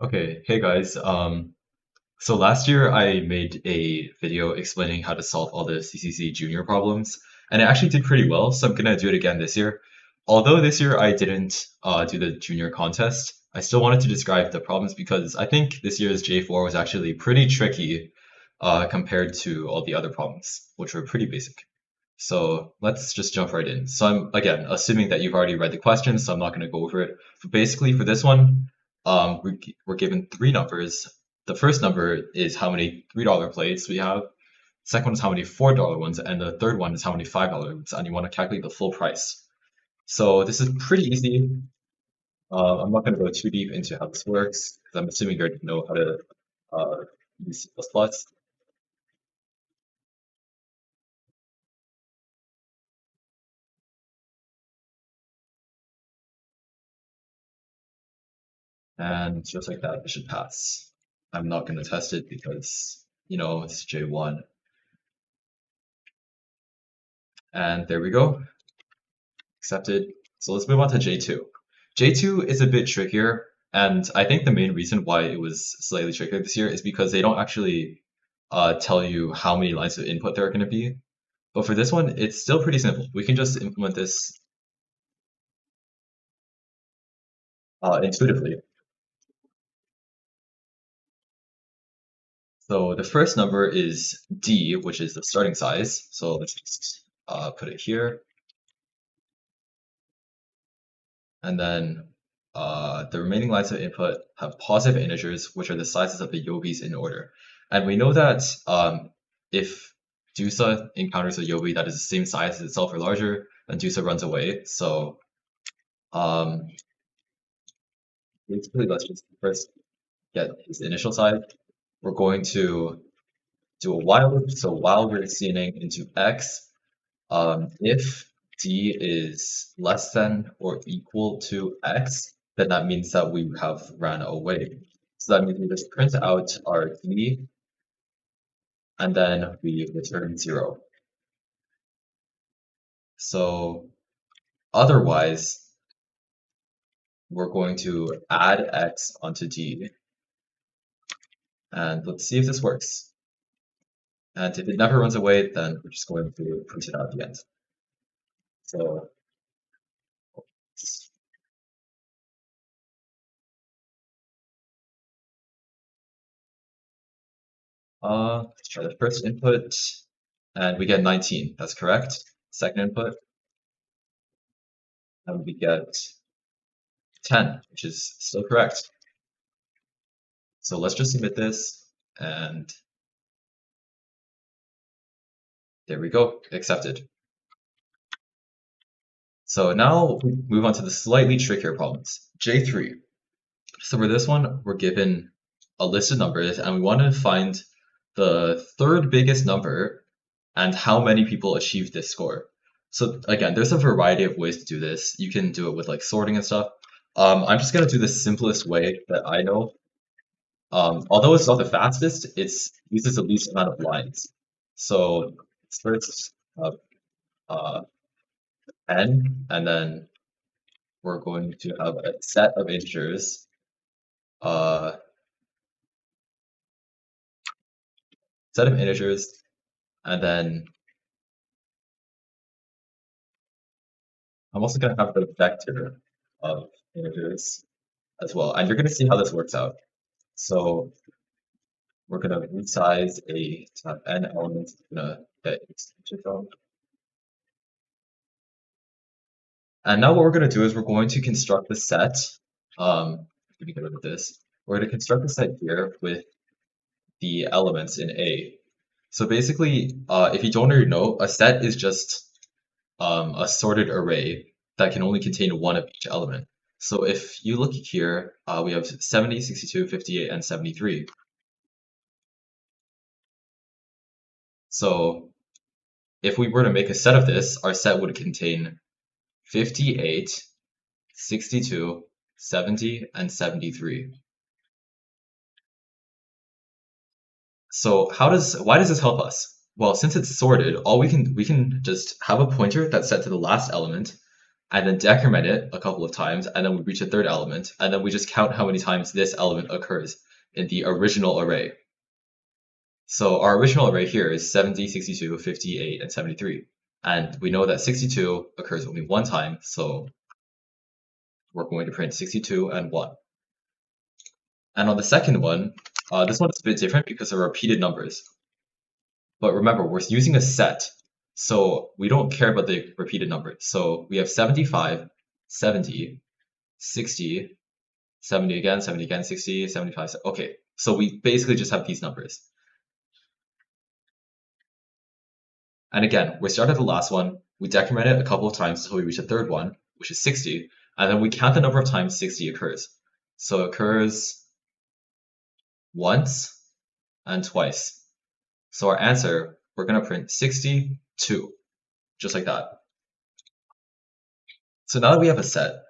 Okay, hey guys. So last year I made a video explaining how to solve all the CCC junior problems, and it actually did pretty well, so I'm gonna do it again this year. Although this year I didn't do the junior contest, I still wanted to describe the problems because I think this year's J4 was actually pretty tricky compared to all the other problems, which were pretty basic. So let's just jump right in. So I'm again assuming that you've already read the questions, so I'm not going to go over it. But basically, for this one, we're given three numbers. The first number is how many $3 plates we have. Second one is how many $4 ones, and the third one is how many $5 ones. And you want to calculate the full price. So this is pretty easy. I'm not going to go too deep into how this works because I'm assuming you already know how to uh, use C++. And just like that, it should pass. I'm not going to test it because, it's J1. And there we go, accepted. So let's move on to J2. J2 is a bit trickier, and I think the main reason why it was slightly trickier this year is because they don't actually tell you how many lines of input there are going to be. But for this one, it's still pretty simple. We can just implement this intuitively. So the first number is D, which is the starting size. So let's just put it here. And then the remaining lines of input have positive integers, which are the sizes of the yobis in order. And we know that if Dusa encounters a yobi that is the same size as itself or larger, then Dusa runs away. So um, basically, let's just first get his initial size. We're going to do a while loop. So while we're scaling into x, if d is less than or equal to x, then that means that we have ran away. So that means we just print out our d and then we return 0. So otherwise, we're going to add x onto d. And let's see if this works. And if it never runs away, then we're just going to print it out at the end. So let's try the first input, and we get 19. That's correct. Second input, and we get 10, which is still correct. So let's just submit this, and there we go, accepted. So now we move on to the slightly trickier problems. J3. So for this one, we're given a list of numbers, and we want to find the third biggest number and how many people achieved this score. So again, there's a variety of ways to do this. You can do it with like sorting and stuff. I'm just gonna do the simplest way that I know. Although it's not the fastest, it uses the least amount of lines. So first uh, n, and then we're going to have a set of integers. Set of integers, and then I'm also going to have the vector of integers as well. And you're going to see how this works out. So we're going to resize a to have n elements. We're going to get extension from. And now what we're going to do is we're going to construct the set. Let me get rid of this. We're going to construct the set here with the elements in A. So basically, if you don't already know, a set is just a sorted array that can only contain one of each element. So if you look here, we have 70, 62, 58, and 73. So if we were to make a set of this, our set would contain 58, 62, 70, and 73. So why does this help us? Well, since it's sorted, we can just have a pointer that's set to the last element, and then decrement it a couple of times, and then we reach a third element, and then we just count how many times this element occurs in the original array. So our original array here is 70, 62, 58, and 73. And we know that 62 occurs only one time, so we're going to print 62 and 1. And on the second one, this one's a bit different because they're repeated numbers. But remember, we're using a set, so we don't care about the repeated numbers. So we have 75, 70, 60, 70 again, 60, 75. Okay, so we basically just have these numbers. And again, we start at the last one, we decrement it a couple of times until we reach the third one, which is 60, and then we count the number of times 60 occurs. So it occurs once and twice. So our answer, we're going to print 62, just like that. So now that we have a set,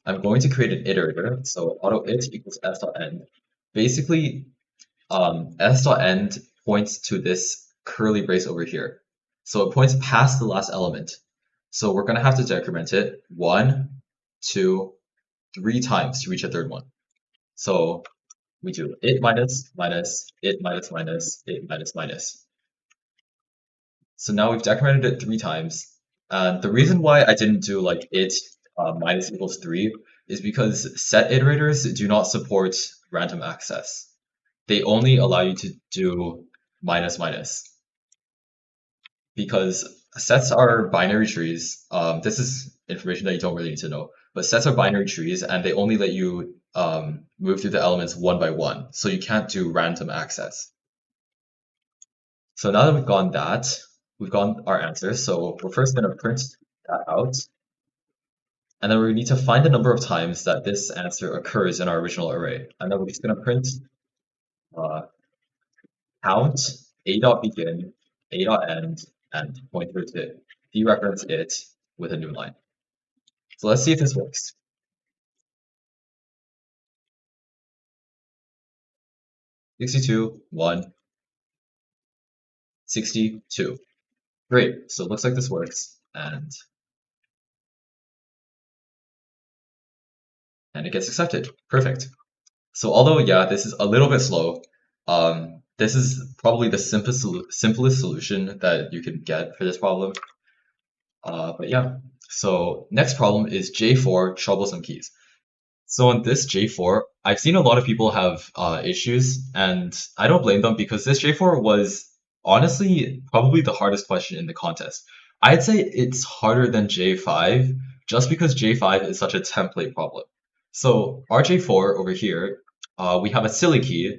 I'm going to create an iterator. So auto it equals s.end. Basically, s.end points to this curly brace over here. So it points past the last element. So we're going to have to decrement it 1, 2, 3 times to reach a third one. So we do it minus, minus, it minus, minus, it minus, minus. So now we've decremented it 3 times. And the reason why I didn't do like it minus equals 3 is because set iterators do not support random access. They only allow you to do minus minus. Because sets are binary trees. This is information that you don't really need to know. But sets are binary trees and they only let you move through the elements one by one. So you can't do random access. So now that we've gotten our answer. So we're first going to print that out. And then we need to find the number of times that this answer occurs in our original array. And then we're just going to print count a.begin, a.end, and pointer to dereference it with a new line. So let's see if this works. 62, 1, 62. Great, so it looks like this works, and it gets accepted. Perfect. So although, yeah, this is a little bit slow, this is probably the simplest solution that you can get for this problem. But yeah, so next problem is J4 troublesome keys. So on this J4, I've seen a lot of people have issues, and I don't blame them because this J4 was honestly probably the hardest question in the contest. I'd say it's harder than J5 just because J5 is such a template problem. So our J4 over here, we have a silly key,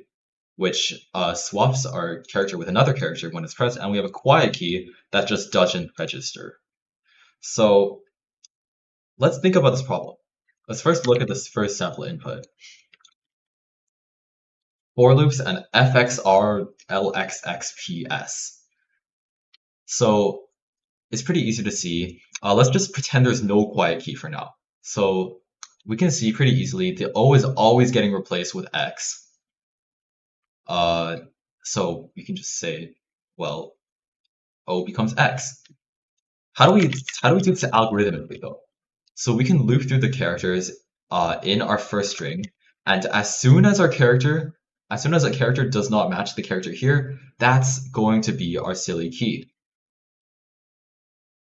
which swaps our character with another character when it's pressed, and we have a quiet key that just doesn't register. So let's think about this problem. Let's first look at this first sample input. For loops and fxr lxxps. So it's pretty easy to see. Let's just pretend there's no quiet key for now. So we can see pretty easily the O is always getting replaced with X. So we can just say, well, O becomes X. How do we do this algorithmically though? So we can loop through the characters in our first string, and as soon as a character does not match the character here, that's going to be our silly key.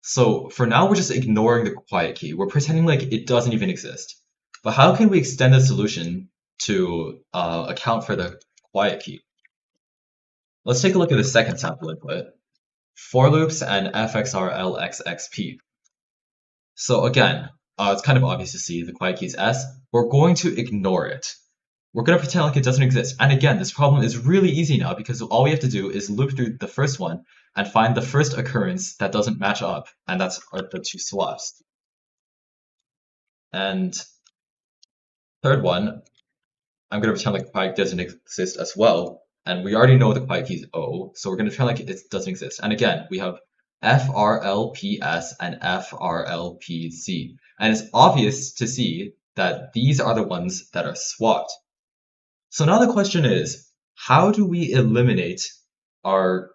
So for now, we're just ignoring the quiet key. We're pretending like it doesn't even exist. But how can we extend the solution to account for the quiet key? Let's take a look at the second sample input, for loops and fxr lxxp. So again, it's kind of obvious to see the quiet key is S. We're going to ignore it. We're going to pretend like it doesn't exist. And again, this problem is really easy now because all we have to do is loop through the first one and find the first occurrence that doesn't match up, and that's the two swaps. And third one, I'm going to pretend like the quiet doesn't exist as well. And we already know the quiet key is O, so we're going to pretend like it doesn't exist. And again, we have FRLPS and FRLPC. And it's obvious to see that these are the ones that are swapped. So now the question is, how do we eliminate our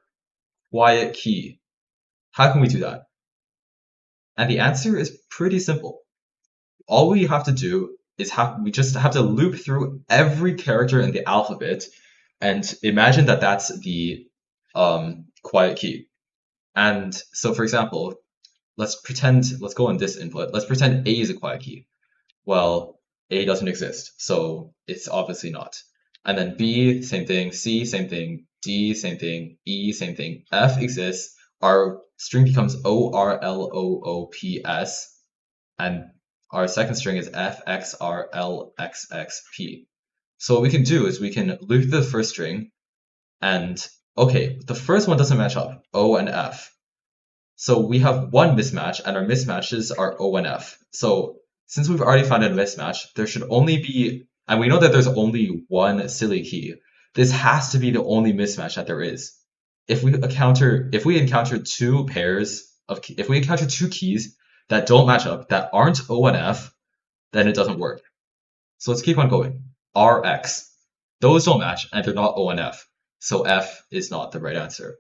quiet key? How can we do that? And the answer is pretty simple. all we have to do is we just have to loop through every character in the alphabet and imagine that that's the quiet key. And so, for example, let's go on this input. Let's pretend A is a quiet key. Well, A doesn't exist, so it's obviously not. And then B, same thing. C, same thing. D, same thing. E, same thing. F exists. Our string becomes ORLOOPS, and our second string is FXRLXXP. So what we can do is we can loop the first string, and okay, the first one doesn't match up, O and F. So we have one mismatch, and our mismatches are O and F. So since we've already found a mismatch, there should only be, and we know that there's only one silly key. This has to be the only mismatch that there is. If we encounter two keys that don't match up, that aren't O and F, then it doesn't work. So let's keep on going. RX. Those don't match, and they're not O and F. So F is not the right answer.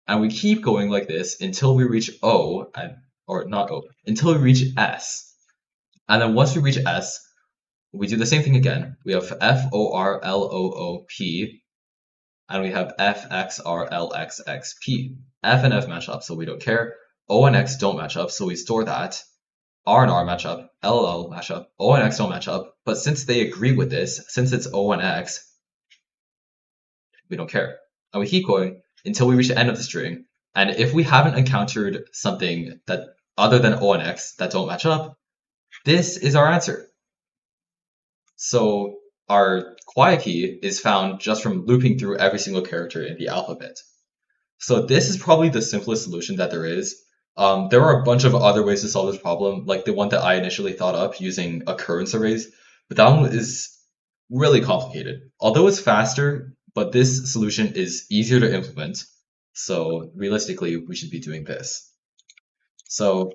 And we keep going like this until we reach O, or not O, until we reach S. And then once we reach S, we do the same thing again. We have FORLOOP, and we have FXRLXXP. F and F match up, so we don't care. O and X don't match up, so we store that. R and R match up, LL match up, O and X don't match up. But since they agree with this, since it's O and X, we don't care. And we keep going until we reach the end of the string. And if we haven't encountered something that other than O and X that don't match up, this is our answer. So our quiet key is found just from looping through every single character in the alphabet. So this is probably the simplest solution that there is. There are a bunch of other ways to solve this problem, like the one that I initially thought up using occurrence arrays, but that one is really complicated. Although it's faster, but this solution is easier to implement. So realistically, we should be doing this. So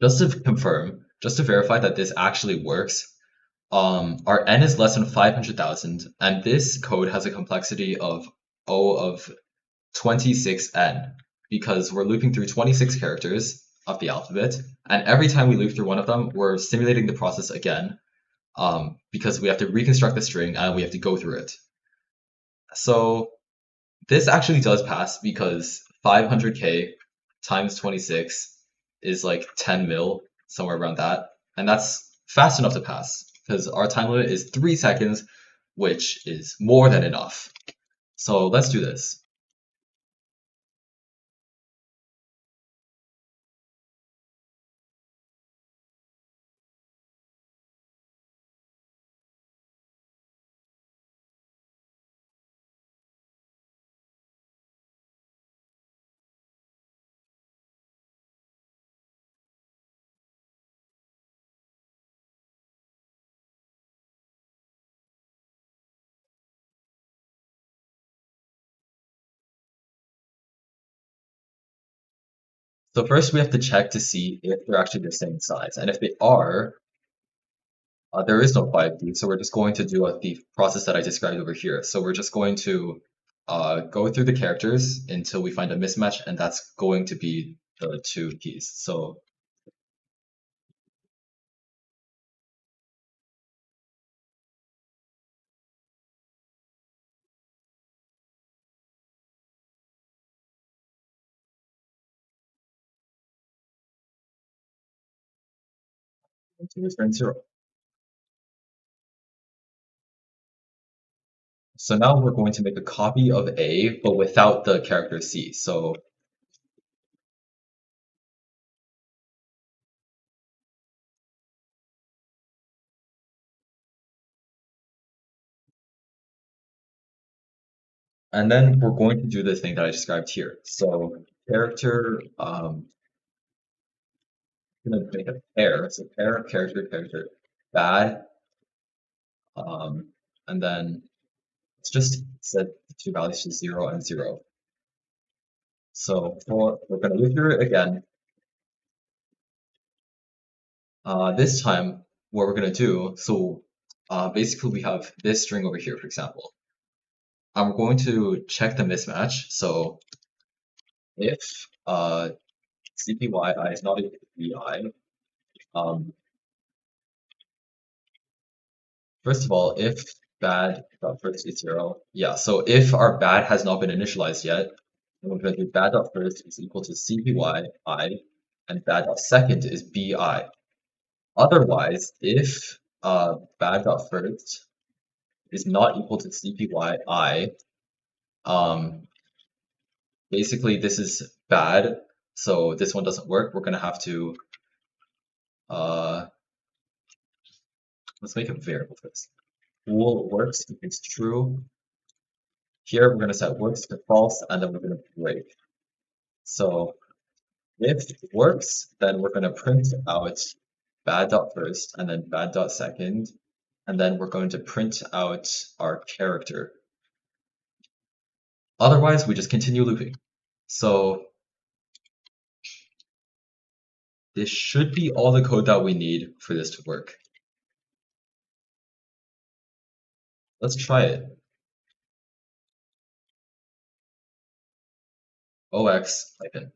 just to confirm, just to verify that this actually works, our n is less than 500,000, and this code has a complexity of O of 26n, because we're looping through 26 characters of the alphabet, and every time we loop through one of them, we're simulating the process again, because we have to reconstruct the string and we have to go through it. So this actually does pass because 500k times 26 is like 10 mil, somewhere around that. And that's fast enough to pass because our time limit is 3 seconds, which is more than enough. So let's do this. So first we have to check to see if they're actually the same size. And if they are, there is no quiet key, so we're just going to do the process that I described over here. So we're just going to go through the characters until we find a mismatch, and that's going to be the two keys. So to return 0. So now we're going to make a copy of A, but without the character C. So and then we're going to do the thing that I described here. So character, gonna make a pair. So pair, character, character, bad, and then let's just set the two values to 0 and 0. So we're going to loop through it again. This time, what we're going to do, so basically we have this string over here, for example. I'm going to check the mismatch. So if CPYI is not equal to BI, First of all, if bad dot first is 0, yeah, so if our bad has not been initialized yet, then we're going to do bad dot first is equal to cpy I, and bad dot second is bi. Otherwise, if bad dot first is not equal to cpy I, um, basically this is bad, so this one doesn't work. We're going to have to, uh, let's make a variable for this. Bool works if it's true. Here we're going to set works to false, and then we're going to break. So if it works, then we're going to print out bad dot first and then bad dot second, and then we're going to print out our character. Otherwise, we just continue looping. So this should be all the code that we need for this to work. Let's try it. ox hyphen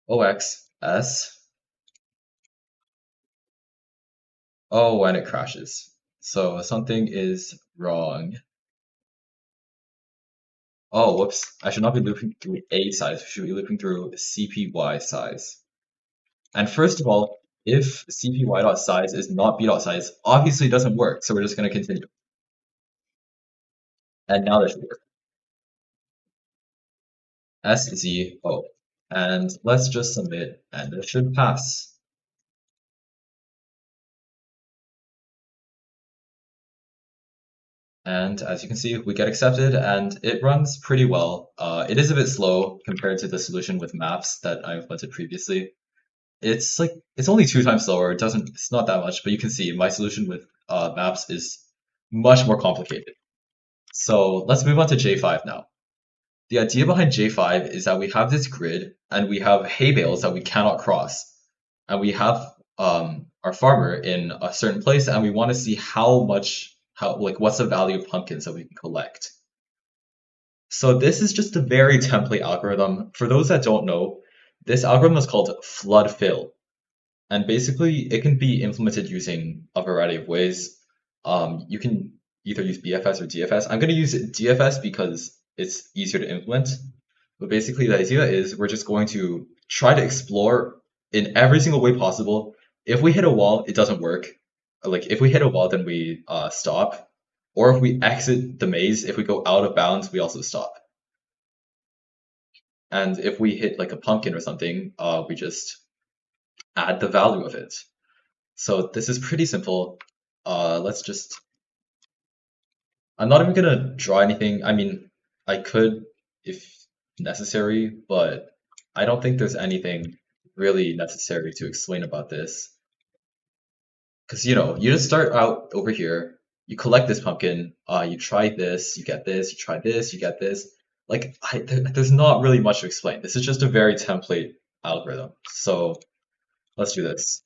ox s. Oh, and it crashes. So something is wrong. Oh, whoops. I should not be looping through a size. We should be looping through cpy size. And first of all, if cpy.size is not b.size, obviously it doesn't work. So we're just going to continue. And now that should work. SZO. And let's just submit, and it should pass. And as you can see, we get accepted, and it runs pretty well. It is a bit slow compared to the solution with maps that I implemented previously. It's like it's only 2 times slower. It's not that much, but you can see my solution with maps is much more complicated. So let's move on to J5 now. The idea behind J5 is that we have this grid and we have hay bales that we cannot cross. And we have our farmer in a certain place and we want to see what's the value of pumpkins that we can collect. So this is just a very template algorithm. For those that don't know, this algorithm is called flood fill. And basically it can be implemented using a variety of ways. You can either use BFS or DFS. I'm going to use DFS because it's easier to implement. But basically the idea is we're just going to try to explore in every single way possible. If we hit a wall, it doesn't work. Like if we hit a wall, then we stop. Or if we exit the maze, if we go out of bounds, we also stop. And if we hit like a pumpkin or something, we just add the value of it. So this is pretty simple. Let's just, I'm not even gonna draw anything. I mean, I could if necessary, but I don't think there's anything really necessary to explain about this. Because, you just start out over here, you collect this pumpkin, you try this, you get this, you try this, you get this. Like, there's not really much to explain. This is just a very template algorithm. So let's do this.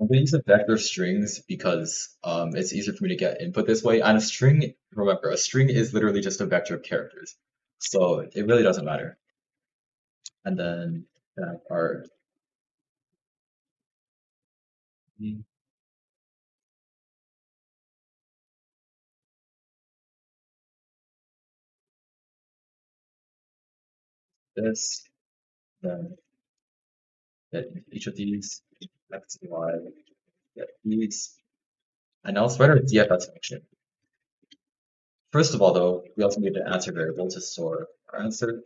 I'm going to use a vector of strings because it's easier for me to get input this way. And a string, remember, a string is literally just a vector of characters. So it really doesn't matter. And then our this, then get each of these, x, y, get these. And now let's write our DFS function. First of all, though, we also need an answer variable to store our answer.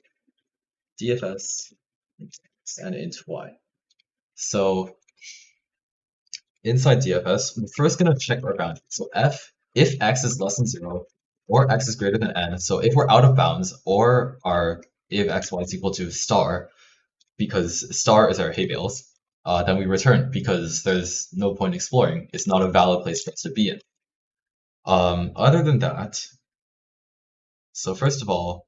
DFS and int y. So inside DFS, we're first going to check our boundary. So if x is less than 0 or x is greater than n, so if we're out of bounds or our a of x, y is equal to star, because star is our hay bales, then we return because there's no point exploring. It's not a valid place for us to be in. Other than that, so first of all,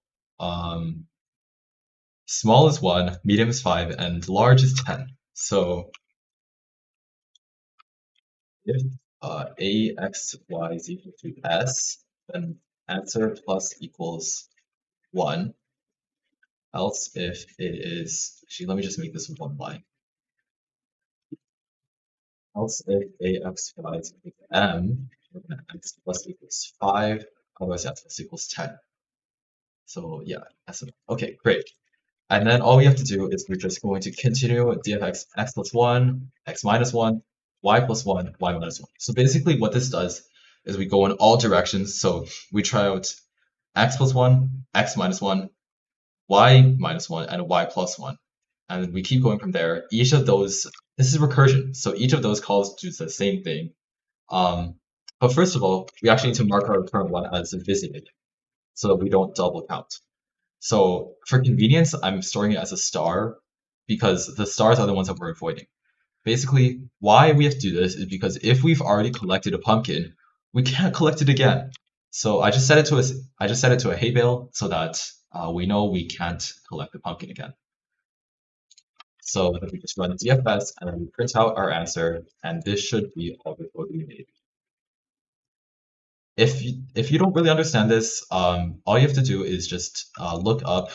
Small is 1, medium is 5, and large is 10. So if ax, y is equal to s, then answer plus equals 1. Else if it is, actually, let me just make this one line. Else if ax, y is equal to m, we're going to x plus equals 5, otherwise x plus equals 10. So yeah, that's enough. Okay, great. And then all we have to do is we're just going to continue d of x plus 1, x minus 1, y plus 1, y minus 1. So basically what this does is we go in all directions. So we try out x plus 1, x minus 1, y minus 1, and y plus 1. And we keep going from there. Each of those, this is recursion. So each of those calls do the same thing. But first of all, we actually need to mark our current one as visited so that we don't double count. So for convenience, I'm storing it as a star because the stars are the ones that we're avoiding. Basically, why we have to do this is because if we've already collected a pumpkin, we can't collect it again. So I just set it to a hay bale so that we know we can't collect the pumpkin again. So then we just run DFS and then we print out our answer, and this should be all the code we need. If you don't really understand this, all you have to do is just look up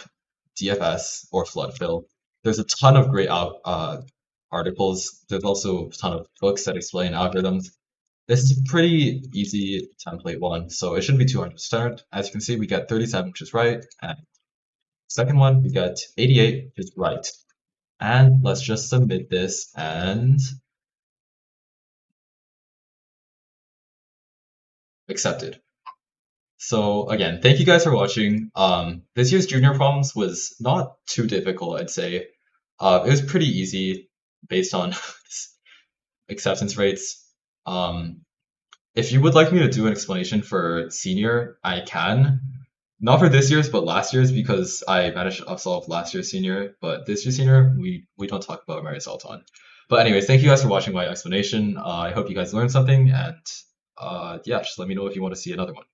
DFS or flood fill. There's a ton of great articles. There's also a ton of books that explain algorithms. This is a pretty easy template one, so it shouldn't be too hard to start. As you can see, we get 37, which is right, and second one, we get 88, which is right. And let's just submit this and accepted. So again, thank you guys for watching. This year's junior problems was not too difficult, I'd say. It was pretty easy based on acceptance rates. If you would like me to do an explanation for senior, I can. Not for this year's, but last year's, because I managed to solve last year's senior. But this year's senior, we don't talk about Mary Salton. But anyways, thank you guys for watching my explanation. I hope you guys learned something, and yeah, just let me know if you want to see another one.